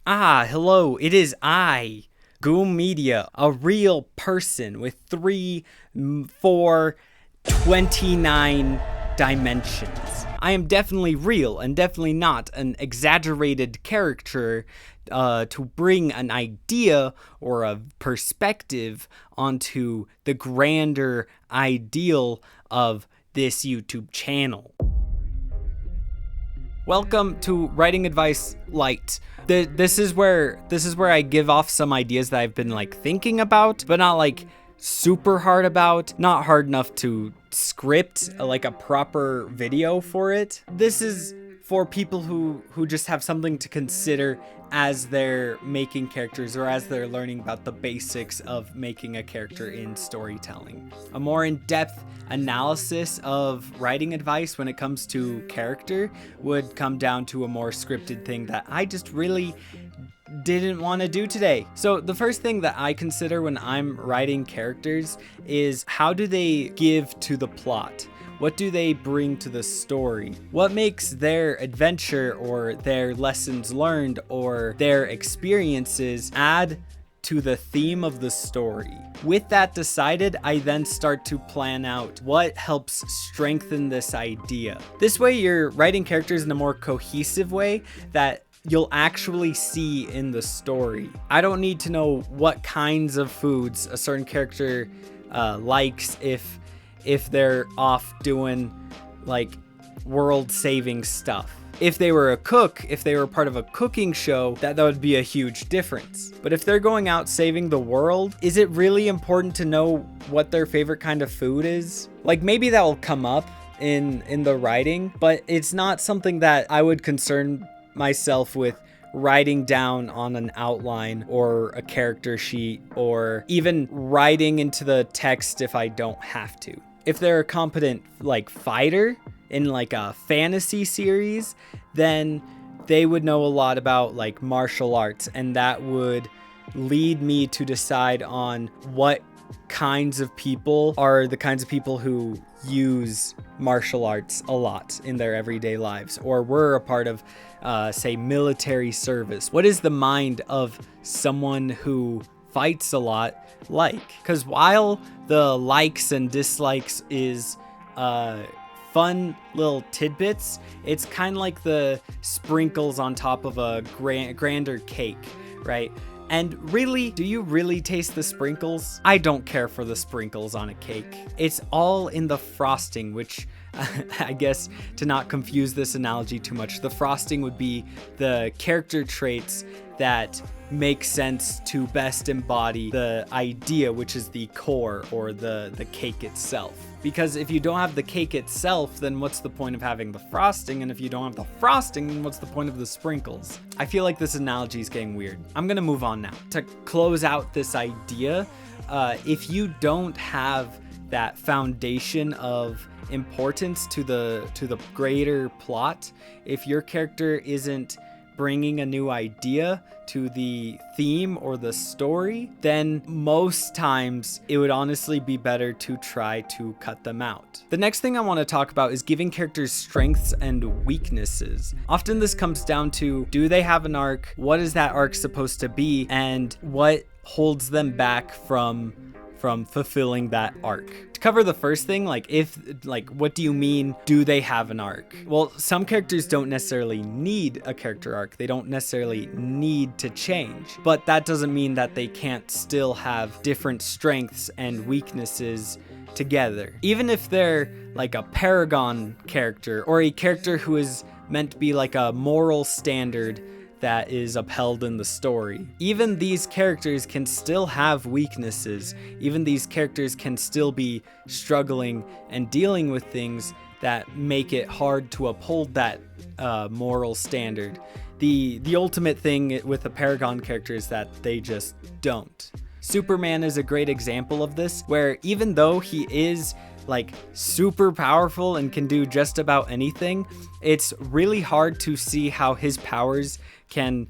Hello, it is I, Goom Media, a real person with 29 dimensions. I am definitely real and definitely not an exaggerated character to bring an idea or a perspective onto the grander ideal of this YouTube channel. Welcome to Writing Advice Lite. This is where I give off some ideas that I've been thinking about, but not super hard about, not hard enough to script a proper video for it. This is for people who just have something to consider as they're making characters or as they're learning about the basics of making a character in storytelling. A more in-depth analysis of writing advice when it comes to character would come down to a more scripted thing that I just really didn't want to do today. So the first thing that I consider when I'm writing characters is how do they give to the plot? What do they bring to the story? What makes their adventure or their lessons learned or their experiences add to the theme of the story? With that decided, I then start to plan out what helps strengthen this idea. This way you're writing characters in a more cohesive way that you'll actually see in the story. I don't need to know what kinds of foods a certain character likes if they're off doing world-saving stuff. If they were a cook, if they were part of a cooking show, that would be a huge difference. But if they're going out saving the world, is it really important to know what their favorite kind of food is? Maybe that will come up in the writing, but it's not something that I would concern myself with writing down on an outline or a character sheet, or even writing into the text if I don't have to. If they're a competent fighter in a fantasy series, then they would know a lot about martial arts, and that would lead me to decide on what kinds of people are the kinds of people who use martial arts a lot in their everyday lives, or were a part of say military service. What is the mind of someone who fights a lot because while the likes and dislikes is fun little tidbits, it's kind of like the sprinkles on top of a grander cake, right? And really, do you really taste the sprinkles? I don't care for the sprinkles on a cake. It's all in the frosting, which I guess to not confuse this analogy too much, the frosting would be the character traits that make sense to best embody the idea, which is the core or the cake itself. Because if you don't have the cake itself, then what's the point of having the frosting? And if you don't have the frosting, then what's the point of the sprinkles? I feel like this analogy is getting weird. I'm gonna move on now. To close out this idea, if you don't have that foundation of importance to the greater plot, if your character isn't bringing a new idea to the theme or the story, then most times it would honestly be better to try to cut them out. The next thing I want to talk about is giving characters strengths and weaknesses. Often this comes down to, do they have an arc? What is that arc supposed to be? And what holds them back from fulfilling that arc? To cover the first thing, what do you mean, do they have an arc? Well, some characters don't necessarily need a character arc. They don't necessarily need to change, but that doesn't mean that they can't still have different strengths and weaknesses together. Even if they're a paragon character or a character who is meant to be a moral standard that is upheld in the story, even these characters can still have weaknesses. Even these characters can still be struggling and dealing with things that make it hard to uphold that moral standard. The ultimate thing with a paragon character is that they just don't. Superman is a great example of this, where even though he is super powerful and can do just about anything, it's really hard to see how his powers can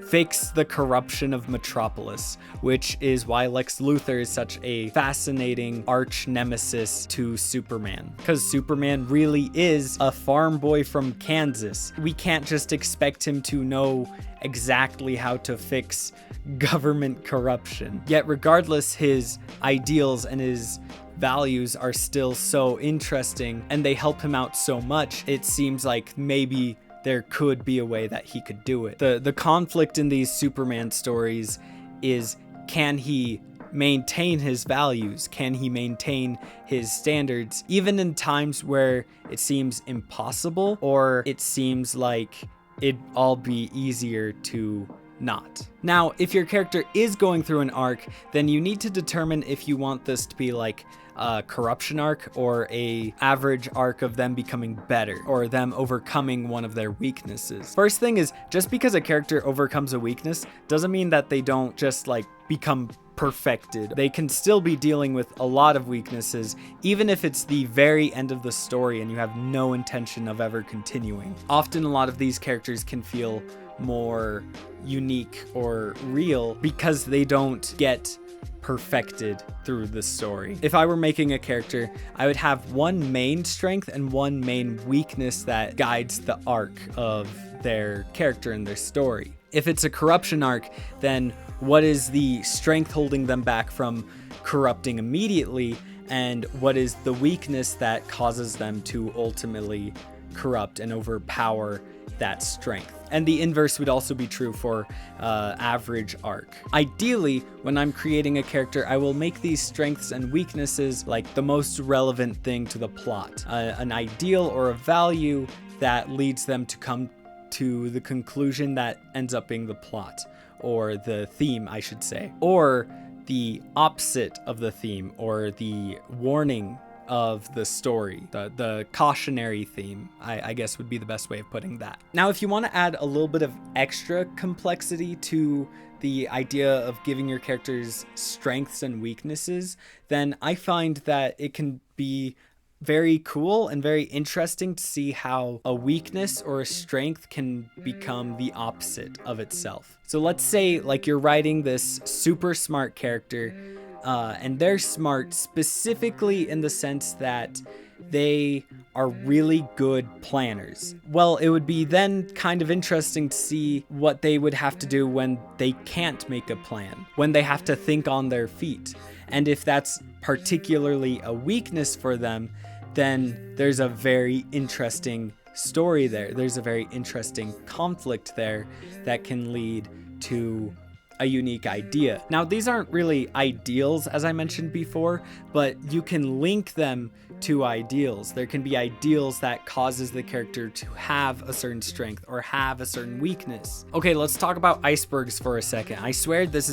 fix the corruption of Metropolis, which is why Lex Luthor is such a fascinating arch nemesis to Superman. Because Superman really is a farm boy from Kansas. We can't just expect him to know exactly how to fix government corruption. Yet regardless, his ideals and his values are still so interesting and they help him out so much. It seems like maybe there could be a way that he could do it. The conflict in these Superman stories is, can he maintain his values? Can he maintain his standards even in times where it seems impossible, or it seems like it'd all be easier to not? Now, if your character is going through an arc, then you need to determine if you want this to be like a corruption arc or a average arc of them becoming better or them overcoming one of their weaknesses. First thing is, just because a character overcomes a weakness doesn't mean that they don't just like become perfected. They can still be dealing with a lot of weaknesses, even if it's the very end of the story and you have no intention of ever continuing. Often a lot of these characters can feel more unique or real because they don't get perfected through the story. If I were making a character, I would have one main strength and one main weakness that guides the arc of their character and their story. If it's a corruption arc, then what is the strength holding them back from corrupting immediately, and what is the weakness that causes them to ultimately corrupt and overpower that strength? And the inverse would also be true for average arc. Ideally, when I'm creating a character, I will make these strengths and weaknesses like the most relevant thing to the plot, an ideal or a value that leads them to come to the conclusion that ends up being the plot, or the theme, I should say, or the opposite of the theme, or the warning of the story, the cautionary theme, I guess would be the best way of putting that. Now, if you want to add a little bit of extra complexity to the idea of giving your characters strengths and weaknesses, then I find that it can be very cool and very interesting to see how a weakness or a strength can become the opposite of itself. So let's say like you're writing this super smart character, and they're smart specifically in the sense that they are really good planners. Well, it would be then kind of interesting to see what they would have to do when they can't make a plan, when they have to think on their feet. And if that's particularly a weakness for them, then there's a very interesting story there. There's a very interesting conflict there that can lead to a unique idea. Now, these aren't really ideals, as I mentioned before, but you can link them to ideals. There can be ideals that causes the character to have a certain strength or have a certain weakness. Okay, let's talk about icebergs for a second. I swear this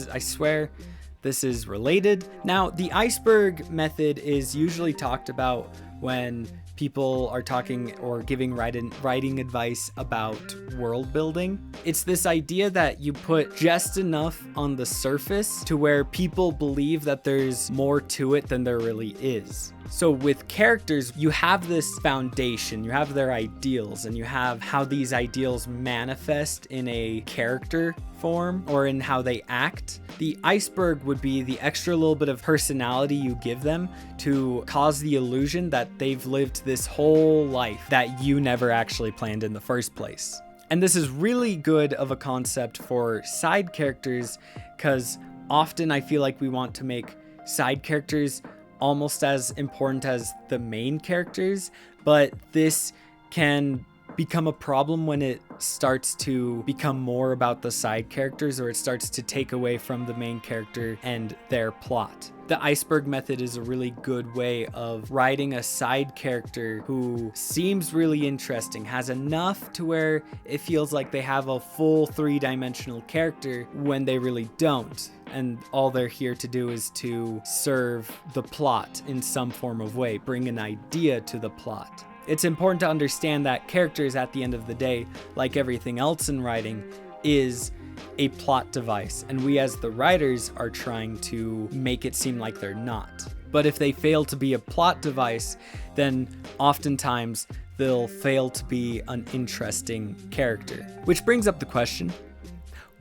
is related. Now, the iceberg method is usually talked about when people are talking or giving writing advice about world building. It's this idea that you put just enough on the surface to where people believe that there's more to it than there really is. So with characters, you have this foundation, you have their ideals, and you have how these ideals manifest in a character form or in how they act. The iceberg would be the extra little bit of personality you give them to cause the illusion that they've lived this whole life that you never actually planned in the first place. And this is really good of a concept for side characters, because often I feel like we want to make side characters almost as important as the main characters, but this can become a problem when it starts to become more about the side characters, or it starts to take away from the main character and their plot. The iceberg method is a really good way of writing a side character who seems really interesting, has enough to where it feels like they have a full three-dimensional character when they really don't. And all they're here to do is to serve the plot in some form of way, bring an idea to the plot. It's important to understand that characters, at the end of the day, like everything else in writing, is a plot device, and we as the writers are trying to make it seem like they're not. But if they fail to be a plot device, then oftentimes they'll fail to be an interesting character. Which brings up the question,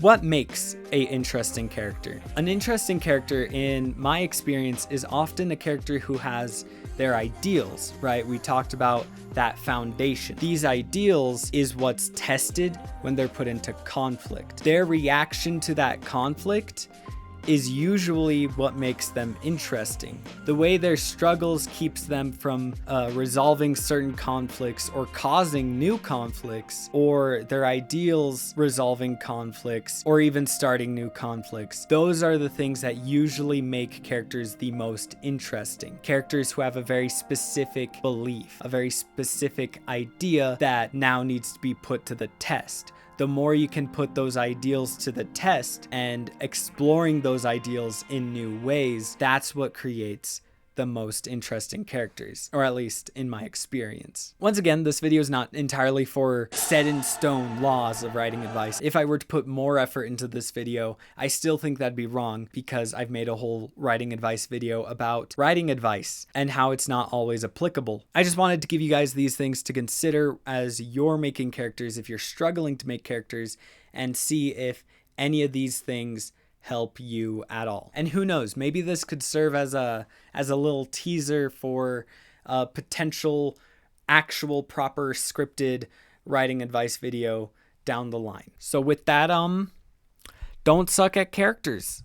What makes an interesting character? An interesting character, in my experience, is often a character who has their ideals, right? We talked about that foundation. These ideals is what's tested when they're put into conflict. Their reaction to that conflict is usually what makes them interesting. The way their struggles keeps them from resolving certain conflicts or causing new conflicts, or their ideals resolving conflicts or even starting new conflicts. Those are the things that usually make characters the most interesting. Characters who have a very specific belief, a very specific idea that now needs to be put to the test. The more you can put those ideals to the test and exploring those ideals in new ways, that's what creates the most interesting characters, or at least in my experience. Once again, this video is not entirely for set in stone laws of writing advice. If I were to put more effort into this video, I still think that'd be wrong, because I've made a whole writing advice video about writing advice and how it's not always applicable. I just wanted to give you guys these things to consider as you're making characters, if you're struggling to make characters, and see if any of these things help you at all. And who knows, maybe this could serve as a little teaser for a potential actual proper scripted writing advice video down the line. So with that, don't suck at characters.